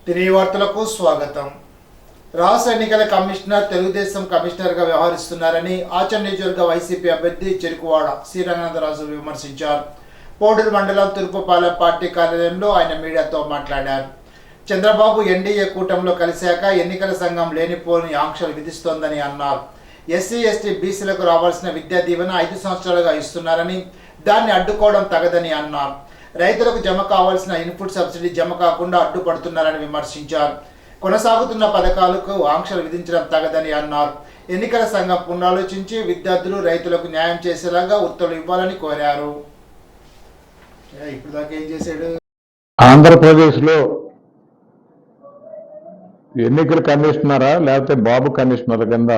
తిరిగి వార్తలకు స్వాగతం. రాష్ట్ర ఎన్నికల కమిషనర్ తెలుగుదేశం కమిషనర్గా వ్యవహరిస్తున్నారని ఆచంట నియోజకవర్గ వైసీపీ అభ్యర్థి చెరుకువాడ శ్రీరంగనాథరాజు విమర్శించారు. పోడూరు మండలం తూర్పుపాలెం పార్టీ కార్యాలయంలో ఆయన మీడియాతో మాట్లాడారు. చంద్రబాబు ఎన్డీఏ కూటమిలో కలిశాక ఎన్నికల సంఘం లేనిపోని ఆంక్షలు విధిస్తోందని అన్నారు. ఎస్సీ ఎస్టీ బీసీలకు రావాల్సిన విద్యా దీవెన 5 సంవత్సరాలుగా ఇస్తున్నారని దాన్ని అడ్డుకోవడం తగదని అన్నారు. రైతులకు జమ కావాల్సిన ఇన్పుట్ సబ్సిడీ జమ కాకుండా అడ్డుపడుతున్నారని విమర్శించారు. కొనసాగుతున్న పథకాలకు ఆంక్షలు విధించడం తగదని అన్నారు. ఎన్నికల సంఘం పునరాలోచించి విద్యార్థులు రైతులకు న్యాయం చేసేలాగా ఉత్తర్వులు ఇవ్వాలని కోరారు. ఇప్పుడు దాకా ఏం చేశాడు? ఆంధ్రప్రదేశ్లో ఎన్నికల కమిషనరా లేకపోతే బాబు కమిషనర్ కింద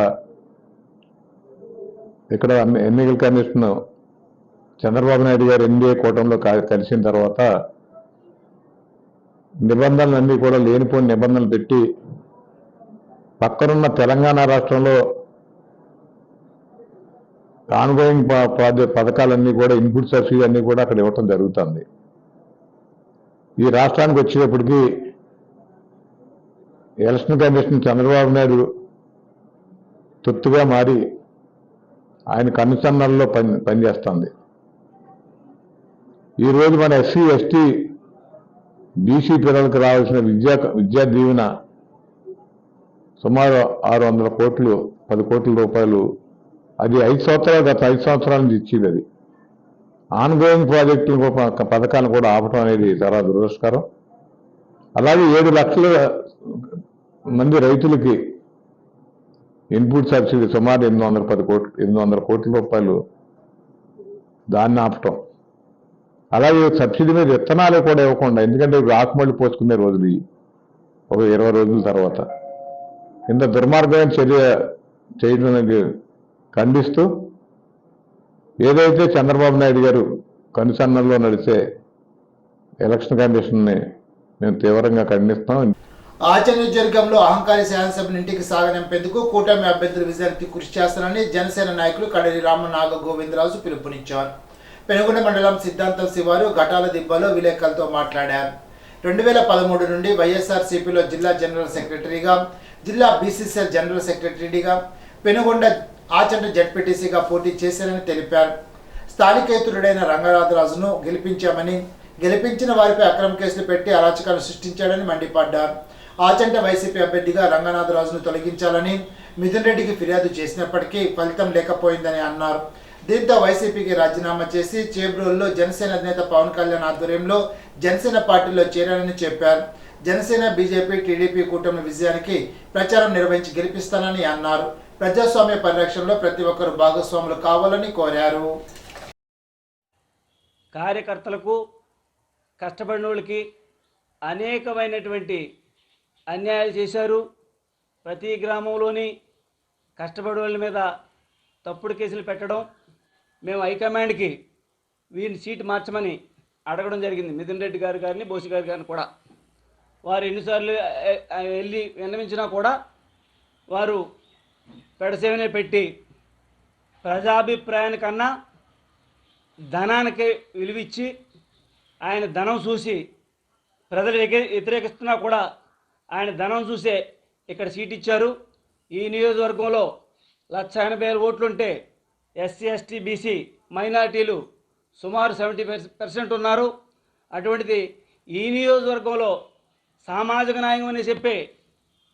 ఇక్కడ ఎన్నికల కమిషనర్ చంద్రబాబు నాయుడు గారు ఎన్డీఏ కూటమిలో కలిసిన తర్వాత నిబంధనలన్నీ కూడా లేనిపోని నిబంధనలు పెట్టి పక్కనున్న తెలంగాణ రాష్ట్రంలో ఆన్గోయింగ్ పథకాలన్నీ కూడా ఇన్పుట్ సబ్సిడీ అన్నీ కూడా అక్కడ ఇవ్వటం జరుగుతుంది. ఈ రాష్ట్రానికి వచ్చేటప్పటికి ఎలక్షన్ కమిషన్ చంద్రబాబు నాయుడు తొత్తుగా మారి ఆయన కనుసన్నల్లో పనిచేస్తుంది. ఈరోజు మన ఎస్సీ ఎస్టీ బీసీ పిల్లలకు రావాల్సిన విద్యా దీవెన సుమారు 600 కోట్లు 10 కోట్ల రూపాయలు, అది 5 సంవత్సరాలు గత 5 సంవత్సరాల నుంచి ఇచ్చేది. అది ఆన్గోయింగ్ ప్రాజెక్టులు పథకాలను కూడా ఆపటం అనేది చాలా దురదృష్టకరం. అలాగే 7 లక్షల మంది రైతులకి ఇన్పుట్ సబ్సిడీ సుమారు 800 కోట్ల రూపాయలు దాన్ని ఆపటం. అలాగే సబ్సిడీ మీద విత్తనాలు కూడా ఇవ్వకుండా, ఎందుకంటే ఆకుమళ్ళి పోసుకునే రోజులు ఒక 20 రోజుల తర్వాత ఇంత దుర్మార్గమైన చర్య చేయడానికి ఖండిస్తూ ఏదైతే చంద్రబాబు నాయుడు గారు కనుసన్నల్లో నడిచే ఎలక్షన్ కమిషన్ని మేము తీవ్రంగా ఖండిస్తాం. ఆచంట నియోజకవర్గంలో అహంకారి శాసనసభను ఇంటికి సాగనింపేందుకు కూటమి అభ్యర్థుల విజయానికి కృషి చేస్తారని జనసేన నాయకులు కడలి రామనాగ గోవిందరాజు పిలుపునిచ్చారు. పెనుగొండ మండలం సిద్ధాంతం శివారు ఘటాల దిబ్బలో విలేకరులతో మాట్లాడారు. 2013 నుండి వైఎస్ఆర్సీపీలో జిల్లా జనరల్ సెక్రటరీగా, జిల్లా బీసీసీఎల్ జనరల్ సెక్రటరీగా, పెనుగొండ ఆచంట జడ్పీటీసీగా పోటీ చేశారని తెలిపారు. స్థానికేతరుడైన రంగనాథరాజును గెలిపించామని, గెలిపించిన వారిపై అక్రమ కేసులు పెట్టి అరాచకాలు సృష్టించాడని మండిపడ్డారు. ఆచంట వైసీపీ అభ్యర్థిగా రంగనాథరాజును తొలగించాలని మిథున్ రెడ్డికి ఫిర్యాదు చేసినప్పటికీ ఫలితం లేకపోయిందని అన్నారు. దీంతో వైసీపీకి రాజీనామా చేసి చేబ్రోల్లో జనసేన అధినేత పవన్ కళ్యాణ్ ఆధ్వర్యంలో జనసేన పార్టీలో చేరాలని చెప్పారు. జనసేన బీజేపీ టీడీపీ కూటమి విజయానికి ప్రచారం నిర్వహించి గెలిపిస్తానని అన్నారు. ప్రజాస్వామ్య పరిరక్షణలో ప్రతి ఒక్కరు భాగస్వాములు కావాలని కోరారు. కార్యకర్తలకు, కష్టపడిన వాళ్ళకి అనేకమైనటువంటి అన్యాయాలు చేశారు. ప్రతి గ్రామంలోని కష్టపడే వాళ్ళ మీద తప్పుడు కేసులు పెట్టడం, మేము హైకమాండ్కి వీరిని సీటు మార్చమని అడగడం జరిగింది. మిథున్ రెడ్డి గారు గారిని, బోసి గారి గారిని కూడా. వారు ఎన్నిసార్లు వెళ్ళి విన్నవించినా కూడా వారు పెడసేవనే పెట్టి ప్రజాభిప్రాయానికన్నా ధనానికి విలువిచ్చి ఆయన ధనం చూసి ప్రజలు వ్యతిరేకిస్తున్నా కూడా ఆయన ధనం చూసే ఇక్కడ సీట్ ఇచ్చారు. ఈ నియోజకవర్గంలో 1,80,000 ఓట్లుంటే ఎస్సీ ఎస్టీ బీసీ మైనార్టీలు సుమారు 70% ఉన్నారు. అటువంటిది ఈ నియోజకవర్గంలో సామాజిక న్యాయం అని చెప్పే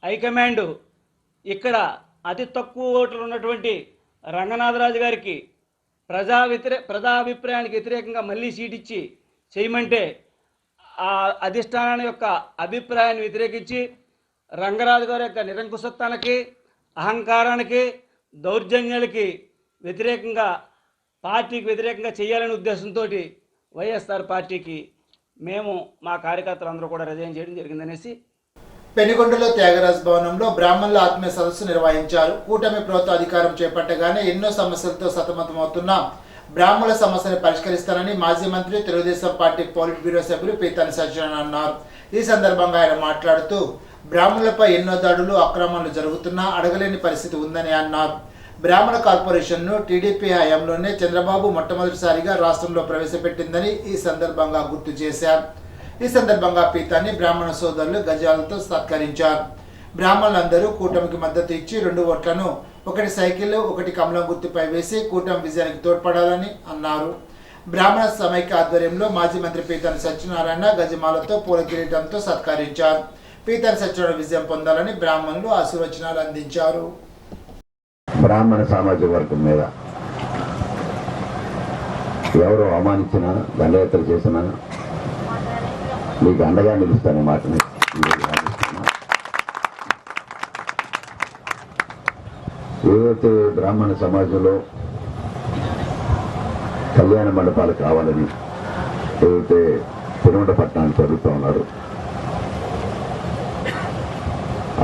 హైకమాండ్ ఇక్కడ అతి తక్కువ ఓట్లు ఉన్నటువంటి రంగనాథరాజు గారికి ప్రజాభిప్రాయానికి వ్యతిరేకంగా మళ్ళీ సీట్ ఇచ్చి చేయమంటే ఆ అధిష్టానాన్ని యొక్క అభిప్రాయాన్ని వ్యతిరేకించి రంగరాజు గారి యొక్క నిరంకుశత్వానికి, అహంకారానికి, దౌర్జన్యాలకి వ్యతిరేకంగా, పార్టీకి వ్యతిరేకంగా చేయాలనే ఉద్దేశంతో వైఎస్ఆర్ పార్టీకి మేము మా కార్యకర్తలందరూ కూడా రిజైన్ చేయడం జరిగిందనేసి పెనుగొండలో త్యాగరాజ్ భవనంలో బ్రాహ్మణుల ఆత్మీయ సదస్సు నిర్వహించారు. కూటమి ప్రభుత్వ అధికారం చేపట్టగానే ఎన్నో సమస్యలతో సతమతమవుతున్న బ్రాహ్మణుల సమస్యను పరిష్కరిస్తారని మాజీ మంత్రి, తెలుగుదేశం పార్టీ పోలిట్ బ్యూరో సభ్యులు పీతాని సత్యనారాయణ అన్నారు. ఈ సందర్భంగా ఆయన మాట్లాడుతూ బ్రాహ్మణులపై ఎన్నో దాడులు, అక్రమాలు జరుగుతున్నా అడగలేని పరిస్థితి ఉందని అన్నారు. బ్రాహ్మణ కార్పొరేషన్ను టీడీపీ హయాంలోనే చంద్రబాబు మొట్టమొదటిసారిగా రాష్ట్రంలో ప్రవేశపెట్టిందని ఈ సందర్భంగా గుర్తు చేశారు. ఈ సందర్భంగా పీతాన్ని బ్రాహ్మణ సోదరులు గజాలతో సత్కరించారు. బ్రాహ్మణులందరూ కూటమికి మద్దతు ఇచ్చి 2 ఓట్లను, 1 సైకిల్, 1 కమలం గుర్తుపై వేసి కూటమి విజయానికి తోడ్పడాలని అన్నారు. బ్రాహ్మణ సమైక్య ఆధ్వర్యంలో మాజీ మంత్రి పీతాని సత్యనారాయణ గజమాలతో పూల కిరీటంతో సత్కరించారు. పీతాని సత్యనారాయణ విజయం పొందాలని బ్రాహ్మణులు ఆశీర్వచనాలు అందించారు. బ్రాహ్మణ సామాజిక వర్గం మీద ఎవరు అవమానించినా, దండయాత్ర చేసినా మీకు అండగా నిలుస్తాను మాటని ఏదైతే బ్రాహ్మణ సమాజంలో కళ్యాణ మండపాలు కావాలని ఏదైతే తిరుమల పట్టణాన్ని జరుగుతూ ఉన్నారు,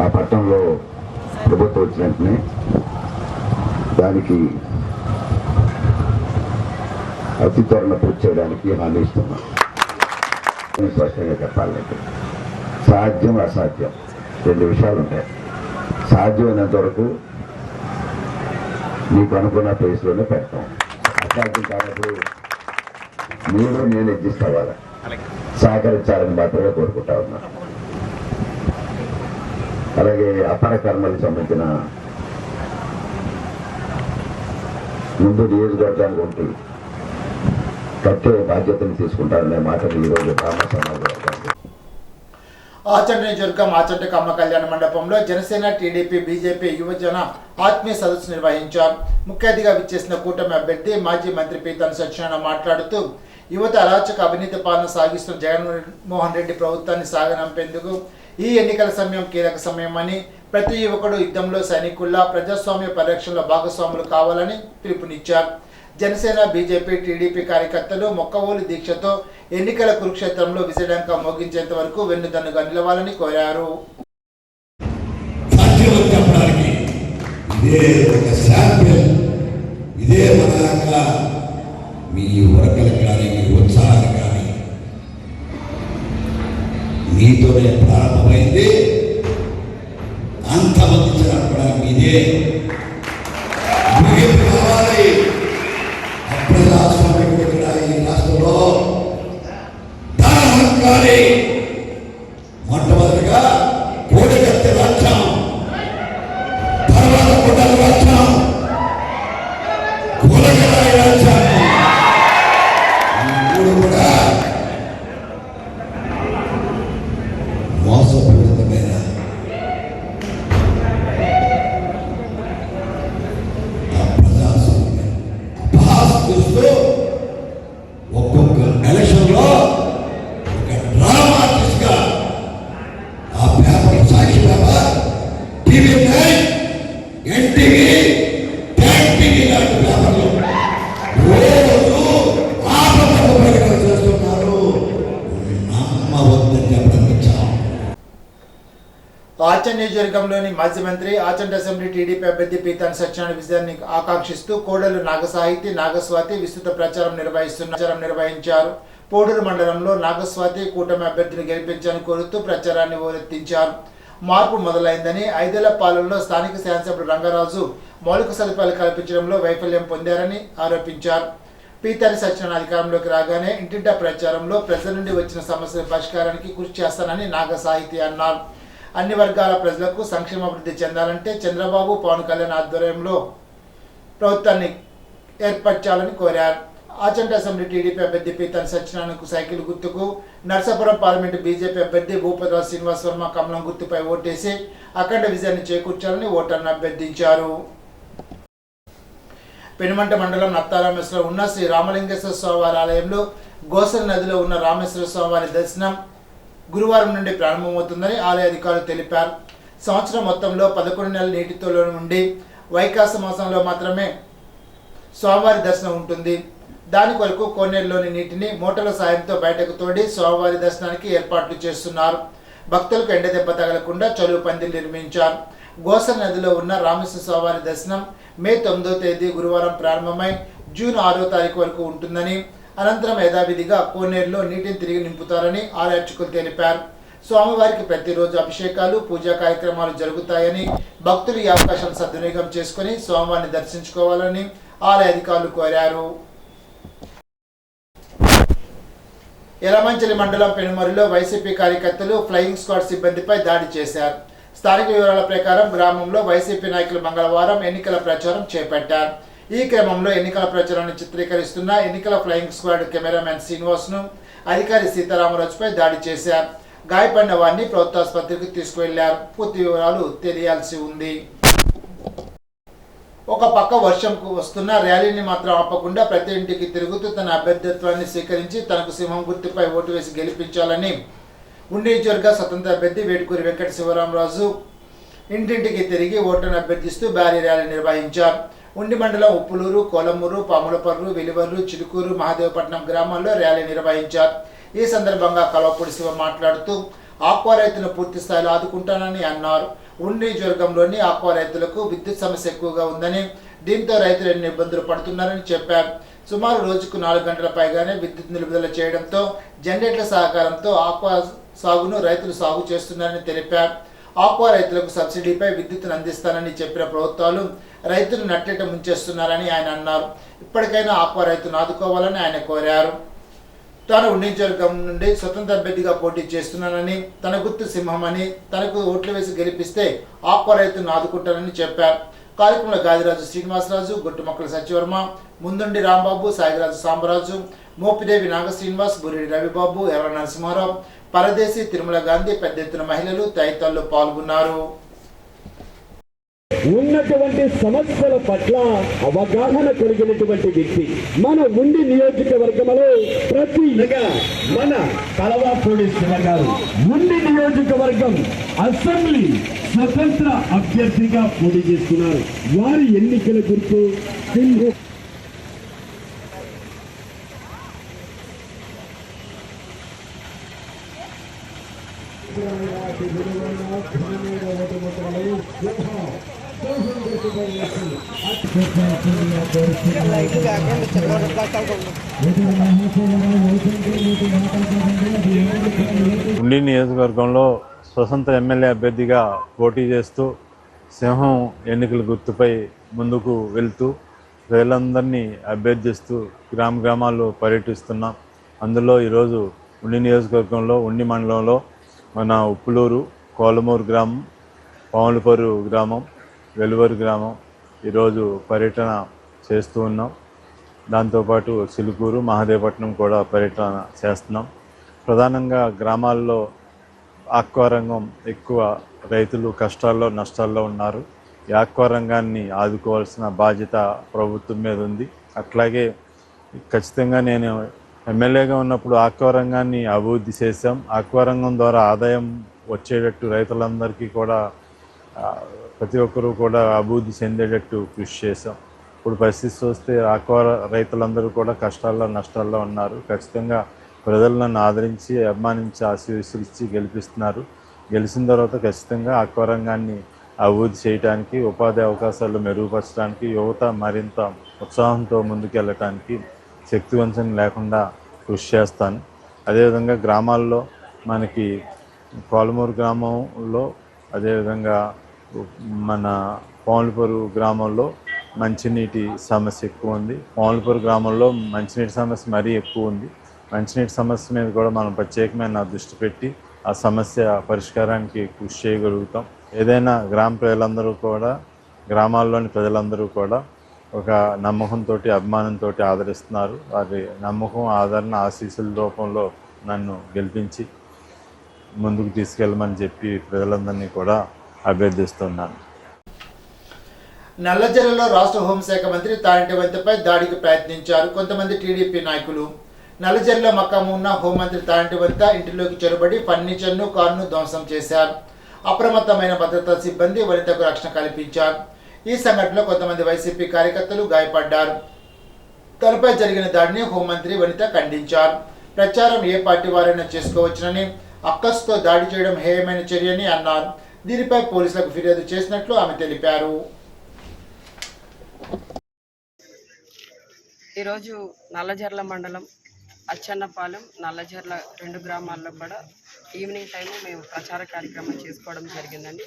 ఆ పట్టణంలో ప్రభుత్వం వచ్చిన వెంటనే దానికి అతి త్వరణ పూర్తి చేయడానికి హామీ ఇస్తున్నాం. స్పష్టంగా చెప్పాలంటే సాధ్యం అసాధ్యం 2 విషయాలు ఉంటాయి. సాధ్యమైనంత వరకు నీకు అనుకున్న ప్లేస్లోనే పెడతాం. అసాధ్యం కాబట్టి మీరు నేను అడ్జస్ట్ అవ్వాలి, సహకరించాలని మాత్రమే కోరుకుంటా ఉన్నా. అలాగే అపర కర్మలకు సంబంధించిన ముందు నియోజకవర్గానికి ఉంటూ కట్టే బాధ్యతను తీసుకుంటారనే మాటలు ఈరోజు బ్రాహ్మణ సమాజం. ఆచంట నియోజకవర్గం ఆచంట కమ్మ కళ్యాణ మండపంలో జనసేన, టీడీపీ, బీజేపీ యువజన ఆత్మీయ సదస్సు నిర్వహించారు. ముఖ్య అతిథిగా విచ్చేసిన కూటమి అభ్యర్థి మాజీ మంత్రి పీతాని సత్యనారాయణ మాట్లాడుతూ యువత అరాచక అవినీతి పాలన సాగిస్తున్న జగన్మోహన్ రెడ్డి ప్రభుత్వాన్ని సాగనంపేందుకు ఈ ఎన్నికల సమయం కీలక సమయమని, ప్రతి యువకుడు యుద్ధంలో సైనికుల్లా ప్రజాస్వామ్య పరిరక్షణలో భాగస్వాములు కావాలని పిలుపునిచ్చారు. జనసేన, బీజేపీ, టీడీపీ కార్యకర్తలు మొక్కవోలు దీక్షతో ఎన్నికల కురుక్షేత్రంలో విజయడంక మోగించేంత వరకు వెన్నుదన్నుగా నిలవాలని కోరారు. మీతోనే ప్రారంభమైంది, అంతమందించడానికి ఇదే కావాలి. అప్రజాస్వామ్యం ఈ రాష్ట్రంలో దాని మొట్టమొదటిగా కోడికత్తి రాజ్యం, తర్వాత కొట్టల రాజ్యం, కూలగరాయి రాజ్యం, ఈ 3 కూడా మోసపూరితమైన ప్రజాస్వామ్యం అపహాస్తిస్తూ ఒక్కొక్క ఎలక్షన్లో ఒక డ్రామా ఆర్టిస్ట్గా ఆ paper, Sakshi paper, TV nine, NTV, tag TV లాంటి పేపర్లు రోజు ఆపదకు ప్రకటన చేస్తున్నారు. నమ్మవద్దని చెప్పడం ఇచ్చాం. ఆచంట నియోజకవర్గంలోని మాజీ మంత్రి, ఆచంట అసెంబ్లీ టీడీపీ అభ్యర్థి పీతాని సత్యనారాయణ విజయాన్ని ఆకాంక్షిస్తూ కోడలు నాగసాహితి, నాగస్వాతి విస్తృత ప్రచారం నిర్వహించారు. పోడూరు మండలంలో నాగస్వాతి కూటమి అభ్యర్థిని గెలిపించాలని కోరుతూ ప్రచారాన్ని ఓరెత్తించారు. మార్పు మొదలైందని, 5 ఏళ్ల పాలనలో స్థానిక శాసనసభ్యుడు రంగరాజు మౌలిక సదుపాయాలు కల్పించడంలో వైఫల్యం పొందారని ఆరోపించారు. పీతాని సత్యనారాయణ అధికారంలోకి రాగానే ఇంటింటా ప్రచారంలో ప్రజల నుండి వచ్చిన సమస్యల పరిష్కారానికి కృషి చేస్తానని నాగసాహితి అన్నారు. అన్ని వర్గాల ప్రజలకు సంక్షేమాభివృద్ధి చెందాలంటే చంద్రబాబు, పవన్ కళ్యాణ్ ఆధ్వర్యంలో ప్రభుత్వాన్ని ఏర్పరచాలని కోరారు. ఆచంట అసెంబ్లీ టీడీపీ అభ్యర్థి పీతాని సత్యనారాయణకు సైకిల్ గుర్తుకు, నర్సాపురం పార్లమెంటు బీజేపీ అభ్యర్థి భూపతిరాజు శ్రీనివాస్ వర్మ కమలం గుర్తుపై ఓటేసి అఖండ విజయాన్ని చేకూర్చాలని ఓటర్ను అభ్యర్థించారు. పెనుమంట మండలం నత్తారామేశ్వరం ఉన్న శ్రీ రామలింగేశ్వర స్వామివారి ఆలయంలో గోసర నదిలో ఉన్న రామేశ్వర స్వామివారి దర్శనం గురువారం నుండి ప్రారంభమవుతుందని ఆలయ అధికారులు తెలిపారు. సంవత్సరం మొత్తంలో 11 నెలల నీటితో నుండి వైకాస మాసంలో మాత్రమే స్వామివారి దర్శనం ఉంటుంది. దాని కొరకు కోనేరులోని నీటిని మోటార్ల సాయంతో బయటకు తోడి స్వామివారి దర్శనానికి ఏర్పాట్లు చేస్తున్నారు. భక్తులకు ఎండదెబ్బ తగలకుండా చలువు పందిలు నిర్మించారు. గోసర నదిలో ఉన్న రామేశ్వర స్వామివారి దర్శనం మే 9వ తేదీ గురువారం ప్రారంభమై జూన్ 6వ తారీఖు వరకు ఉంటుందని, అనంతరం యథావిధిగా కోనేరులో నీటిని తిరిగి నింపుతారని ఆలయ అర్చకులు తెలిపారు. స్వామివారికి ప్రతిరోజు అభిషేకాలు, పూజా కార్యక్రమాలు జరుగుతాయని, భక్తులు ఈ అవకాశాన్ని సద్వినియోగం చేసుకుని స్వామివారిని దర్శించుకోవాలని ఆలయ అధికారులు కోరారు. ఎలమంచిలి మండలం పెనుమరిలో వైసీపీ కార్యకర్తలు ఫ్లయింగ్ స్క్వాడ్ సిబ్బందిపై దాడి చేశారు. స్థానిక వివరాల ప్రకారం గ్రామంలో వైసీపీ నాయకులు మంగళవారం ఎన్నికల ప్రచారం చేపట్టారు. ఈ క్రమంలో ఎన్నికల ప్రచారాన్ని చిత్రీకరిస్తున్న ఎన్నికల ఫ్లయింగ్ స్క్వాడ్ కెమెరామెన్ శ్రీనివాస్ను అధికారి సీతారామరాజుపై దాడి చేశారు. గాయపడిన వారిని ప్రభుత్వాసుపత్రికి తీసుకువెళ్లారు. పూర్తి వివరాలు తెలియాల్సి ఉంది. ఒక పక్క వర్షంకు వస్తున్న ర్యాలీని మాత్రం ఆపకుండా ప్రతి ఇంటికి తిరుగుతూ తన అభ్యర్థిత్వాన్ని స్వీకరించి తనకు సింహం గుర్తుపై ఓటు వేసి గెలిపించాలని ఉండి నియోజకవర్గ స్వతంత్ర అభ్యర్థి వేటుకూరి వెంకట శివరామరాజు ఇంటింటికి తిరిగి ఓటును అభ్యర్థిస్తూ భారీ ర్యాలీ నిర్వహించారు. ఉండి మండలం ఉప్పులూరు, కోలమూరు, పాములపర్రు, వెలివర్రు, చిలుకూరు, మహాదేవపట్నం గ్రామాల్లో ర్యాలీ నిర్వహించారు. ఈ సందర్భంగా కల్వపూడి శివ మాట్లాడుతూ ఆక్వా రైతులను పూర్తి స్థాయిలో ఆదుకుంటానని అన్నారు. ఉండి నియోజకవర్గంలోని ఆక్వా రైతులకు విద్యుత్ సమస్య ఎక్కువగా ఉందని, దీంతో రైతులు ఎన్ని ఇబ్బందులు పడుతున్నారని చెప్పారు. సుమారు రోజుకు 4 గంటల పైగానే విద్యుత్ నిలుపుదల చేయడంతో జనరేటర్ల సహకారంతో ఆక్వా సాగును రైతులు సాగు చేస్తున్నారని తెలిపారు. ఆక్వా రైతులకు సబ్సిడీపై విద్యుత్తును అందిస్తానని చెప్పిన ప్రభుత్వాలు రైతులు నట్టేట ముంచేస్తున్నారని ఆయన అన్నారు. ఇప్పటికైనా ఆక్వా రైతును ఆదుకోవాలని ఆయన కోరారు. తాను ఉండి నియోజకవర్గం నుండి స్వతంత్ర అభ్యర్థిగా పోటీ చేస్తున్నానని, తన గుర్తు సింహమని, తనకు ఓట్లు వేసి గెలిపిస్తే ఆక్వా రైతును ఆదుకుంటానని చెప్పారు. కార్యక్రమంలో గాదిరాజు శ్రీనివాసరాజు, గొట్టుమక్కల సత్యవర్మ, ముందుండి రాంబాబు, సాయిరాజు సాంబరాజు, మోపిదేవి నాగ శ్రీనివాస్, బురిడి రవిబాబు, ఎర్ర నరసింహారావు, పరదేశి, తిరుమల గాంధీ, పెద్ద ఎత్తున మహిళలు తదితరులు పాల్గొన్నారు. ఉన్నటువంటి సమస్యల పట్ల అవగాహన కలిగినటువంటి వ్యక్తి మన ఉండి నియోజకవర్గంలో ప్రతి మన కల్వపూడి శివ గారు ఉండి నియోజకవర్గం అసెంబ్లీ స్వతంత్ర అభ్యర్థిగా పోటీ చేస్తున్నారు. వారి ఎన్నికల గుర్తు సింహం. ఉండి నియోజకవర్గంలో స్వతంత్ర ఎమ్మెల్యే అభ్యర్థిగా పోటీ చేస్తూ సింహం ఎన్నికల గుర్తుపై ముందుకు వెళ్తూ ప్రజలందరినీ అభ్యర్థిస్తూ గ్రామాల్లో పర్యటిస్తున్నాం. అందులో ఈరోజు ఉండి నియోజకవర్గంలో ఉండి మండలంలో మన ఉప్పులూరు, కోలమూరు గ్రామం, పాములపర్రు గ్రామం, వెలువరు గ్రామం ఈరోజు పర్యటన చేస్తూ ఉన్నాం. దాంతోపాటు చిలుకూరు, మహాదేవపట్నం కూడా పర్యటన చేస్తున్నాం. ప్రధానంగా గ్రామాల్లో ఆక్వా రంగం ఎక్కువ రైతులు కష్టాల్లో నష్టాల్లో ఉన్నారు. ఈ ఆక్వా రంగాన్ని ఆదుకోవాల్సిన బాధ్యత ప్రభుత్వం మీద ఉంది. అట్లాగే ఖచ్చితంగా నేను ఎమ్మెల్యేగా ఉన్నప్పుడు ఆక్వా రంగాన్ని అభివృద్ధి చేశాం. ఆక్వా రంగం ద్వారా ఆదాయం వచ్చేటట్టు రైతులందరికీ కూడా ప్రతి ఒక్కరూ కూడా అభివృద్ధి చెందేటట్టు కృషి చేశాం. ఇప్పుడు పరిస్థితి చూస్తే ఆక్వా రైతులందరూ కూడా కష్టాల్లో నష్టాల్లో ఉన్నారు. ఖచ్చితంగా ప్రజలు నన్ను ఆదరించి అభిమానించి ఆశీర్వదించి గెలిపిస్తున్నారు. గెలిచిన తర్వాత ఖచ్చితంగా ఆక్వా రంగాన్ని అభివృద్ధి చేయడానికి, ఉపాధి అవకాశాలు మెరుగుపరచడానికి, యువత మరింత ఉత్సాహంతో ముందుకెళ్ళటానికి శక్తివంచన లేకుండా కృషి చేస్తాను. అదేవిధంగా గ్రామాల్లో మనకి కోలమూరు గ్రామంలో, అదేవిధంగా మన పాములపర్రు గ్రామంలో మంచినీటి సమస్య ఎక్కువ ఉంది. పాములపర్రు గ్రామంలో మంచినీటి సమస్య మరీ ఎక్కువ ఉంది. మంచినీటి సమస్య మీద కూడా మనం ప్రత్యేకమైన దృష్టి పెట్టి ఆ సమస్య పరిష్కారానికి కృషి చేయగలుగుతాం. ఏదైనా గ్రామ ప్రజలందరూ కూడా, గ్రామాల్లోని ప్రజలందరూ కూడా ఒక నమ్మకంతో, అభిమానంతో ఆదరిస్తున్నారు. వారి నమ్మకం, ఆదరణ, ఆశీస్సుల రూపంలో నన్ను గెలిపించి ముందుకు తీసుకెళ్ళమని చెప్పి ప్రజలందరినీ కూడా అభ్యర్థిస్తున్నాను. నల్లజర్లలో రాష్ట్ర హోంశాఖ మంత్రి తానేటి వనితపై దాడికి ప్రయత్నించారు కొంతమంది టీడీపీ నాయకులు. నల్లజర్లలో మకాము ఉన్న హోంమంత్రి తానేటి వనిత ఇంటిలోకి చొరబడి ఫర్నిచర్ను, కారును ధ్వంసం చేశారు. అప్రమత్తమైన భద్రతా సిబ్బంది వనితకు రక్షణ కల్పించారు. ఈ సంఘటనలో కొంతమంది వైసీపీ కార్యకర్తలు గాయపడ్డారు. తనపై జరిగిన దాడిని హోంమంత్రి వనిత ఖండించారు. ప్రచారం ఏ పార్టీ వారైనా చేసుకోవచ్చునని, అక్కసుతో దాడి చేయడం హేయమైన చర్యని అన్నారు. దీనిపై పోలీసులకు ఫిర్యాదు చేసినట్లు ఆమె తెలిపారు. ఈరోజు నల్లజర్ల మండలం అచ్చన్నపాలెం, నల్లజర్ల 2 గ్రామాల్లో కూడా ఈవినింగ్ టైము మేము ప్రచార కార్యక్రమం చేసుకోవడం జరిగిందండి.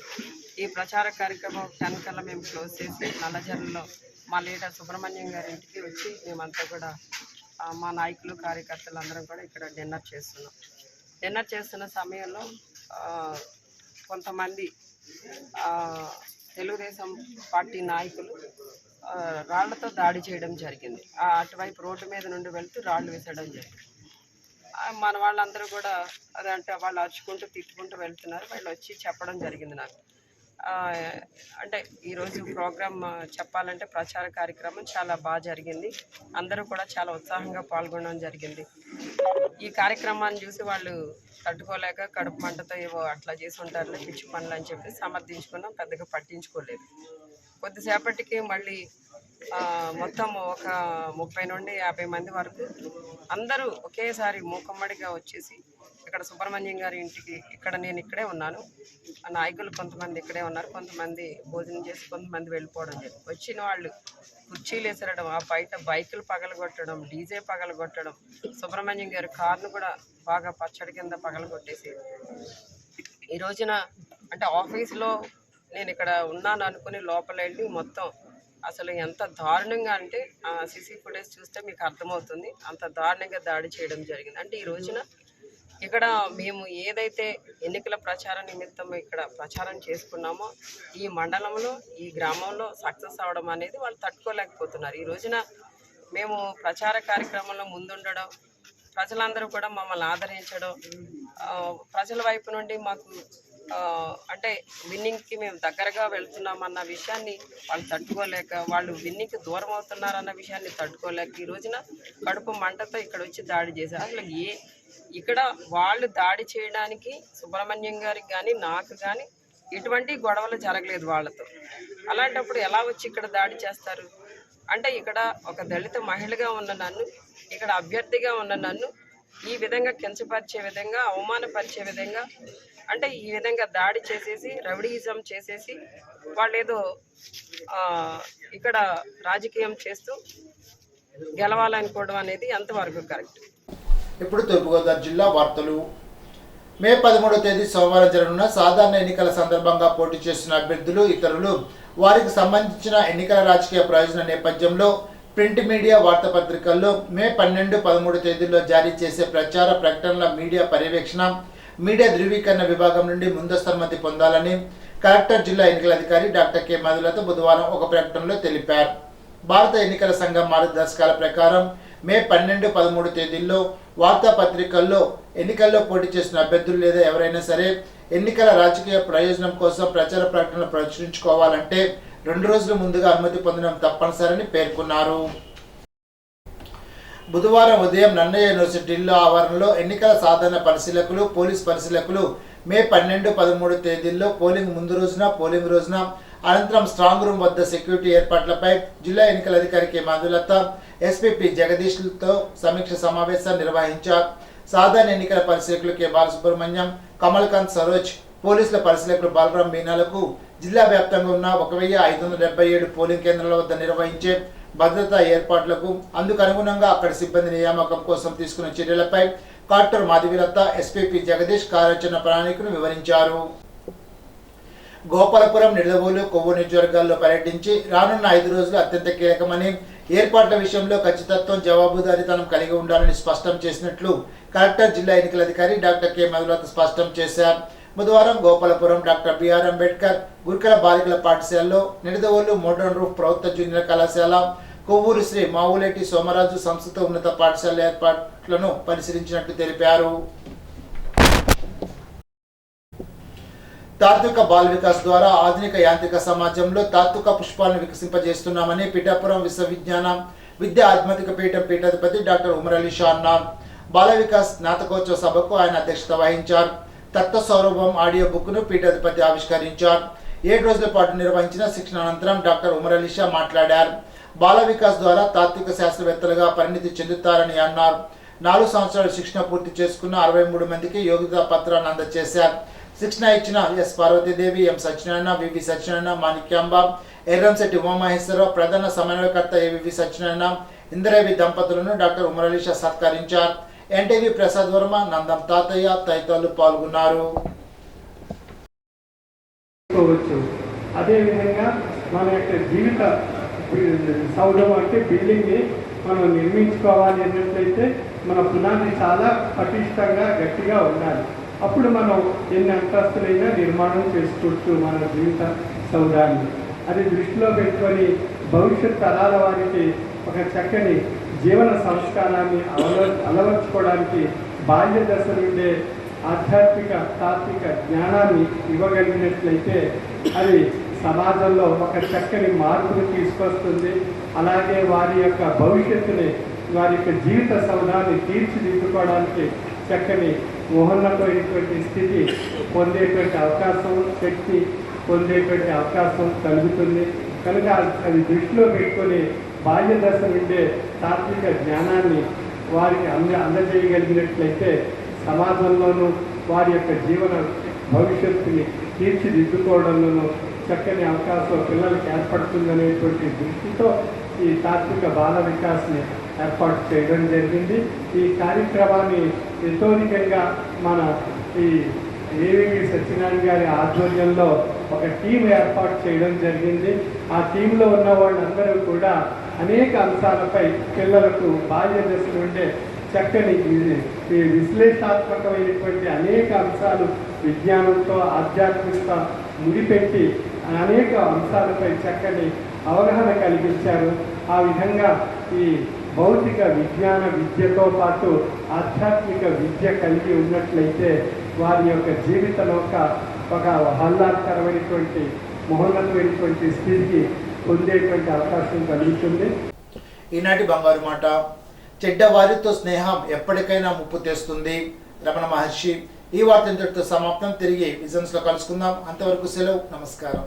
ఈ ప్రచార కార్యక్రమం 10 కల్లా మేము క్లోజ్ చేసి నల్లజర్లలో మా లీడర్ సుబ్రహ్మణ్యం గారి ఇంటికి వచ్చి మేమంతా కూడా మా నాయకులు కార్యకర్తలు అందరం కూడా ఇక్కడ డిన్నర్ చేస్తున్నాం. డిన్నర్ చేస్తున్న సమయంలో కొంతమంది తెలుగుదేశం పార్టీ నాయకులు రాళ్లతో దాడి చేయడం జరిగింది. అటువైపు రోడ్డు మీద నుండి వెళ్తూ రాళ్ళు వేసడం జరిగింది. మన వాళ్ళందరూ కూడా అదంటే వాళ్ళు అరుచుకుంటూ తిట్టుకుంటూ వెళ్తున్నారు. వాళ్ళు వచ్చి చెప్పడం జరిగింది నాకు. అంటే ఈరోజు ప్రోగ్రామ్ చెప్పాలంటే ప్రచార కార్యక్రమం చాలా బాగా జరిగింది. అందరూ కూడా చాలా ఉత్సాహంగా పాల్గొనడం జరిగింది. ఈ కార్యక్రమాన్ని చూసి వాళ్ళు తట్టుకోలేక కడుపు మంటతో ఏవో అట్లా చేసి ఉంటారులే పిచ్చి పనులు అని చెప్పి సమర్థించుకున్నాం, పెద్దగా పట్టించుకోలేదు. కొద్దిసేపటికి మళ్ళీ మొత్తం ఒక 30 నుండి 50 మంది వరకు అందరూ ఒకేసారి మూకమ్మడిగా వచ్చేసి ఇక్కడ సుబ్రహ్మణ్యం గారి ఇంటికి నేను ఇక్కడే ఉన్నాను, నాయకులు కొంతమంది ఇక్కడే ఉన్నారు, కొంతమంది భోజనం చేసి కొంతమంది వెళ్ళిపోవడం జరిగింది. వచ్చిన వాళ్ళు కుర్చీలు వేసరడం, ఆ బయట బైకులు పగలగొట్టడం, డీజే పగలగొట్టడం, సుబ్రహ్మణ్యం గారి కార్ను కూడా బాగా పచ్చడి కింద పగలగొట్టేసి ఈ రోజున అంటే ఆఫీస్లో నేను ఇక్కడ ఉన్నాను అనుకుని లోపల వెళ్ళి మొత్తం అసలు ఎంత దారుణంగా అంటే సీసీ ఫుటేజ్ చూస్తే మీకు అర్థమవుతుంది. అంత దారుణంగా దాడి చేయడం జరిగింది. అంటే ఈ రోజున ఇక్కడ మేము ఏదైతే ఎన్నికల ప్రచార నిమిత్తం ఇక్కడ ప్రచారం చేసుకున్నామో ఈ మండలంలో ఈ గ్రామంలో సక్సెస్ అవడం అనేది వాళ్ళు తట్టుకోలేకపోతున్నారు. ఈ రోజున మేము ప్రచార కార్యక్రమంలో ముందుండడం, ప్రజలందరూ కూడా మమ్మల్ని ఆదరించడం, ప్రజల వైపు నుండి మాకు అంటే విన్నింగ్కి మేము దగ్గరగా వెళ్తున్నామన్న విషయాన్ని వాళ్ళు తట్టుకోలేక, వాళ్ళు విన్నింగ్కి దూరం అవుతున్నారన్న విషయాన్ని తట్టుకోలేక ఈ రోజున కడుపు మంటతో ఇక్కడ వచ్చి దాడి చేశారు. అసలు ఇక్కడ వాళ్ళు దాడి చేయడానికి సుబ్రహ్మణ్యం గారికి కానీ నాకు కానీ ఎటువంటి గొడవలు జరగలేదు వాళ్ళతో. అలాంటప్పుడు ఎలా వచ్చి ఇక్కడ దాడి చేస్తారు? అంటే ఇక్కడ ఒక దళిత మహిళగా ఉన్న నన్ను, ఇక్కడ అభ్యర్థిగా ఉన్న నన్ను ఈ విధంగా కించపరిచే విధంగా, అవమానపరిచే విధంగా, అంటే ఈ విధంగా దాడి చేసేసి రౌడీయిజం చేసేసి వాళ్ళు ఏదో ఇక్కడ రాజకీయం చేస్తూ గెలవాలనుకోవడం అనేది ఎంతవరకు కరెక్ట్? ఇప్పుడు తూర్పుగోదావరి జిల్లా వార్తలు. మే 13వ తేదీ సోమవారం జరగనున్న సాధారణ ఎన్నికల సందర్భంగా పోటీ చేస్తున్న అభ్యర్థులు, ఇతరులు వారికి సంబంధించిన ఎన్నికల రాజకీయ ప్రయోజన నేపథ్యంలో ప్రింట్ మీడియా వార్తాపత్రికల్లో మే 12, 13 తేదీల్లో జారీ చేసే ప్రచార ప్రకటనల మీడియా పర్యవేక్షణ, మీడియా ధృవీకరణ విభాగం నుండి ముందస్తు అనుమతి పొందాలని కలెక్టర్, జిల్లా ఎన్నికల అధికారి డాక్టర్ కె మధులత బుధవారం ఒక ప్రకటనలో తెలిపారు. భారత ఎన్నికల సంఘం మార్గదర్శకాల ప్రకారం మే 12, 13 తేదీల్లో వార్తాపత్రికల్లో ఎన్నికల్లో పోటీ చేసిన అభ్యర్థులు లేదా ఎవరైనా సరే ఎన్నికల రాజకీయ ప్రయోజనం కోసం ప్రచార ప్రకటనలు ప్రచురించుకోవాలంటే 2 రోజుల ముందుగా అనుమతి పొందడం తప్పనిసరని పేర్కొన్నారు. బుధవారం ఉదయం నన్నయ్య యూనివర్సిటీలో ఆవరణలో ఎన్నికల సాధారణ పరిశీలకులు, పోలీస్ పరిశీలకులు మే 12, 13 తేదీల్లో పోలింగ్ ముందు రోజున, పోలింగ్ రోజున, అనంతరం స్ట్రాంగ్ రూమ్ వద్ద సెక్యూరిటీ ఏర్పాట్లపై జిల్లా ఎన్నికల అధికారి కె మధులత, ఎస్పీపీ జగదీష్లతో సమీక్ష సమావేశాన్ని నిర్వహించారు. సాధారణ ఎన్నికల పరిశీలకులు కె బాలసుబ్రహ్మణ్యం, కమల్కాంత్ సరోజ్, పోలీసుల పరిశీలకులు బాలరాం మీనాలకు జిల్లా వ్యాప్తంగా ఉన్న 1577 పోలింగ్ కేంద్రాల వద్ద నిర్వహించే భద్రతా ఏర్పాట్లకు, అందుకు అనుగుణంగా అక్కడి సిబ్బంది నియామకం కోసం తీసుకున్న చర్యలపై కలెక్టర్ మాధవీలత, ఎస్పీపీ జగదీష్ కార్యాచరణ ప్రణాళికను వివరించారు. గోపాలపురం, నిడదవోలు, కొవ్వూరు నియోజకవర్గాల్లో పర్యటించి రానున్న 5 రోజులు అత్యంత కీలకమని, ఏర్పాట్ల విషయంలో ఖచ్చితత్వం, జవాబుదారీతనం కలిగి ఉండాలని స్పష్టం చేసినట్లు కలెక్టర్, జిల్లా ఎన్నికల అధికారి డాక్టర్ కె మధులత స్పష్టం చేశారు. బుధవారం గోపాలపురం డాక్టర్ బిఆర్ అంబేద్కర్ గురుకుల బాలికల పాఠశాలలో, నిడదవోలు మోడర్న్ రూఫ్ ప్రభుత్వ జూనియర్ కళాశాల, కొవ్వూరు శ్రీ మావులేటి సోమరాజు సంస్కృత ఉన్నత పాఠశాల ఏర్పాట్లను పరిశీలించినట్లు తెలిపారు. తాత్విక బాల వికాస్ ద్వారా ఆధునిక యాంత్రిక సమాజంలో తాత్విక పుష్పాలను వికసింపజేస్తున్నామని పిఠాపురం విశ్వవిజ్ఞాన విద్యా ఆధ్యాత్మిక పీఠం పీఠాధిపతి డాక్టర్ ఉమర్ అలీ షా అన్నారు. బాల వికాస్ స్నాతకోత్సవ సభకు ఆయన అధ్యక్షత వహించారు. తత్వ సౌరభం ఆడియో బుక్ను పీఠాధిపతి ఆవిష్కరించారు. 7 రోజుల పాటు నిర్వహించిన శిక్షణ అనంతరం డాక్టర్ ఉమర్ అలీ షా మాట్లాడారు. బాల వికాస్ ద్వారా తాత్విక శాస్త్రవేత్తలుగా పరిణితి చెందుతారని అన్నారు. 4 సంవత్సరాలు శిక్షణ పూర్తి చేసుకున్న 63 మందికి యోగ్యతా పత్రాన్ని అందజేశారు. శిక్షణ ఇచ్చిన ఎస్ పార్వతీదేవి, ఎం సత్యనారాయణ, వివి సత్యనారాయణ, మాణిక్యాంబ, ఎర్రంశెట్టి ఉమామహేశ్వరరావు, ప్రధాన సమన్వయకర్త ఏవివి సత్యనారాయణ, ఇందిరావి దంపతులను డాక్టర్ ఉమర్ అలీ షా సత్కరించారు. ఎన్టీవీ ప్రసాద్ వర్మ, నందం తాతయ్య తదితరులు పాల్గొన్నారు. అదేవిధంగా మన యొక్క జీవిత సౌధం అంటే బిల్డింగ్ని మనం నిర్మించుకోవాలి అన్నట్లయితే మన పునాది చాలా పటిష్టంగా గట్టిగా ఉండాలి. అప్పుడు మనం ఎన్ని అంతస్తులైనా నిర్మాణం చేసుకోవచ్చు మన జీవిత సౌధాన్ని. అది దృష్టిలో పెట్టుకొని భవిష్యత్ తరాల వారికి ఒక చక్కని జీవన సంస్కారాన్ని అలవర్చుకోవడానికి బాల్య దశ నుండే ఆధ్యాత్మిక తాత్విక జ్ఞానాన్ని ఇవ్వగలిగినట్లయితే అది సమాజంలో ఒక చక్కని మార్పును తీసుకొస్తుంది. అలాగే వారి యొక్క భవిష్యత్తుని, వారి యొక్క జీవిత సౌధాన్ని తీర్చిదిద్దుకోవడానికి చక్కని మోహన్నమైనటువంటి స్థితి పొందేటువంటి అవకాశం, శక్తి పొందేటువంటి అవకాశం కలుగుతుంది. కనుక అది దృష్టిలో పెట్టుకొని బాల్య దశ నుండే తాత్విక జ్ఞానాన్ని వారికి అందజేయగలిగినట్లయితే సమాజంలోనూ వారి యొక్క జీవన భవిష్యత్తుని తీర్చిదిద్దుకోవడంలోనూ చక్కని అవకాశం పిల్లలకి ఏర్పడుతుందనేటువంటి దృష్టితో ఈ తాత్విక బాల వికాస్ని ఏర్పాటు చేయడం జరిగింది. ఈ కార్యక్రమాన్ని యథోధికంగా మన ఈ ఏవివి సత్యనారాయణ గారి ఆధ్వర్యంలో ఒక టీం ఏర్పాటు చేయడం జరిగింది. ఆ టీంలో ఉన్న వాళ్ళందరూ కూడా అనేక అంశాలపై పిల్లలకు బాల్య దశ నుండే చక్కని విశ్లేషణాత్మకమైనటువంటి అనేక అంశాలు విజ్ఞానంతో ఆధ్యాత్మికత ముడిపెట్టి అనేక అంశాలపై చక్కని అవగాహన కలిగించారు. ఆ విధంగా ఈ భౌతిక విజ్ఞాన విద్యతో పాటు ఆధ్యాత్మిక విద్య కలిగి ఉన్నట్లయితే వారి యొక్క జీవితంలో ఒక ఆహ్లాదకరమైనటువంటి మహోన్నతమైనటువంటి స్థితికి పొందేటువంటి అవకాశం కలుగుతుంది. ఈనాటి బంగారు మాట. చెడ్డవారితో స్నేహం ఎప్పటికైనా ముప్పు తెస్తుంది. రమణ మహర్షి. ఈ వార్త ఇంతటితో సమాప్తం. తిరిగి విజన్స్ లో కలుసుకుందాం. అంతవరకు సెలవు. నమస్కారం.